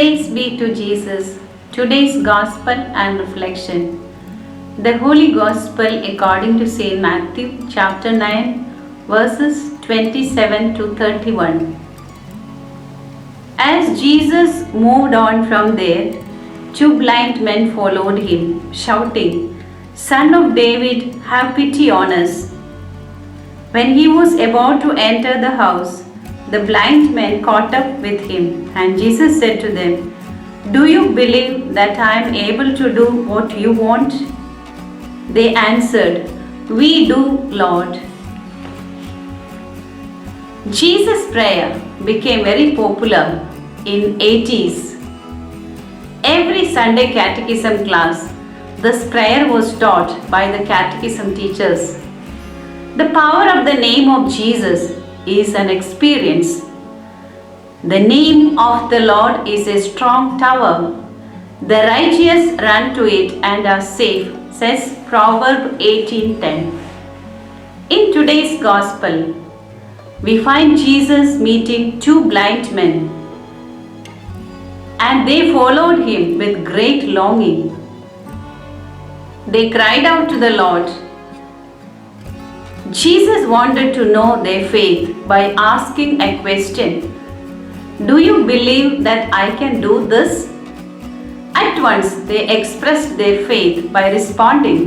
Praise be to Jesus. Today's Gospel and Reflection. The Holy Gospel according to St. Matthew chapter 9 verses 27 to 31. As Jesus moved on from there, two blind men followed him, shouting, "Son of David, have pity on us." When he was about to enter the house, the blind men caught up with him, and Jesus said to them, "Do you believe that I am able to do what you want?" They answered, "We do, Lord." Jesus' prayer became very popular in 80s. Every Sunday catechism class, this prayer was taught by the catechism teachers. The power of the name of Jesus is an experience. The name of the Lord is a strong tower. The righteous run to it and are safe, says Proverb 18:10. In today's Gospel, we find Jesus meeting two blind men, and they followed him with great longing. They cried out to the Lord. Jesus wanted to know their faith by asking a question. "Do you believe that I can do this?" At once they expressed their faith by responding,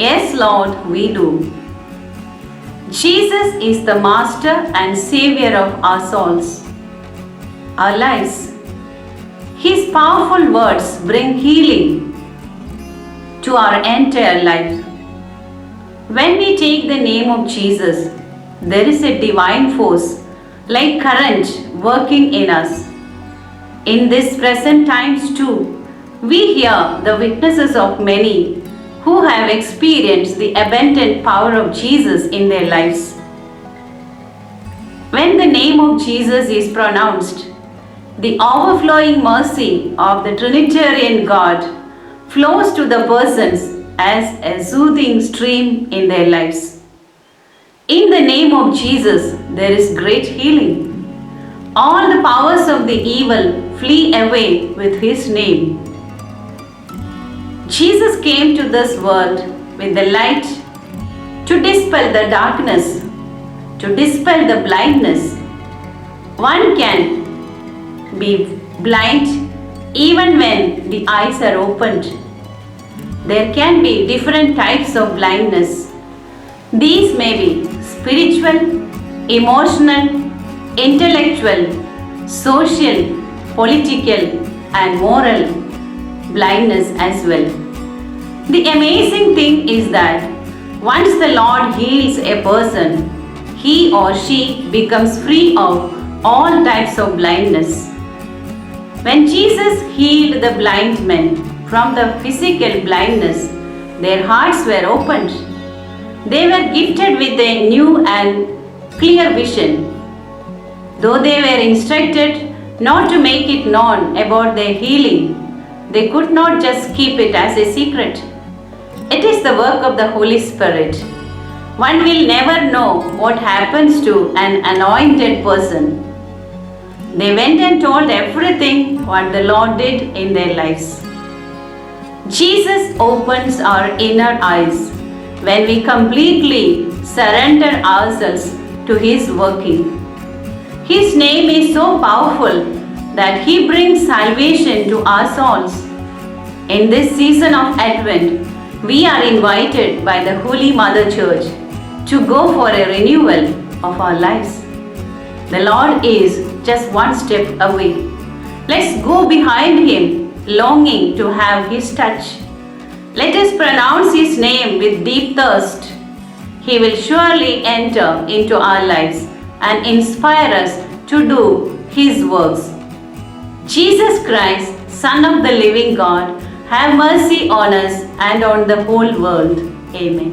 "Yes, Lord, we do." Jesus is the Master and Savior of our souls, our lives. His powerful words bring healing to our entire life. When we take the name of Jesus, there is a divine force like current working in us. In these present times too, we hear the witnesses of many who have experienced the abundant power of Jesus in their lives. When the name of Jesus is pronounced, the overflowing mercy of the Trinitarian God flows to the persons as a soothing stream in their lives. In the name of Jesus, there is great healing. All the powers of the evil flee away with His name. Jesus came to this world with the light to dispel the darkness, to dispel the blindness. One can be blind even when the eyes are opened. There can be different types of blindness. These may be spiritual, emotional, intellectual, social, political, and moral blindness as well. The amazing thing is that once the Lord heals a person, he or she becomes free of all types of blindness. When Jesus healed the blind men from the physical blindness, their hearts were opened. They were gifted with a new and clear vision. Though they were instructed not to make it known about their healing, they could not just keep it as a secret. It is the work of the Holy Spirit. One will never know what happens to an anointed person. They went and told everything what the Lord did in their lives. Jesus opens our inner eyes when we completely surrender ourselves to His working. His name is so powerful that He brings salvation to our souls. In this season of Advent, we are invited by the Holy Mother Church to go for a renewal of our lives. The Lord is just one step away. Let's go behind Him, longing to have His touch. Let us pronounce His name with deep thirst. He will surely enter into our lives and inspire us to do His works. Jesus Christ, Son of the living God, have mercy on us and on the whole world. Amen.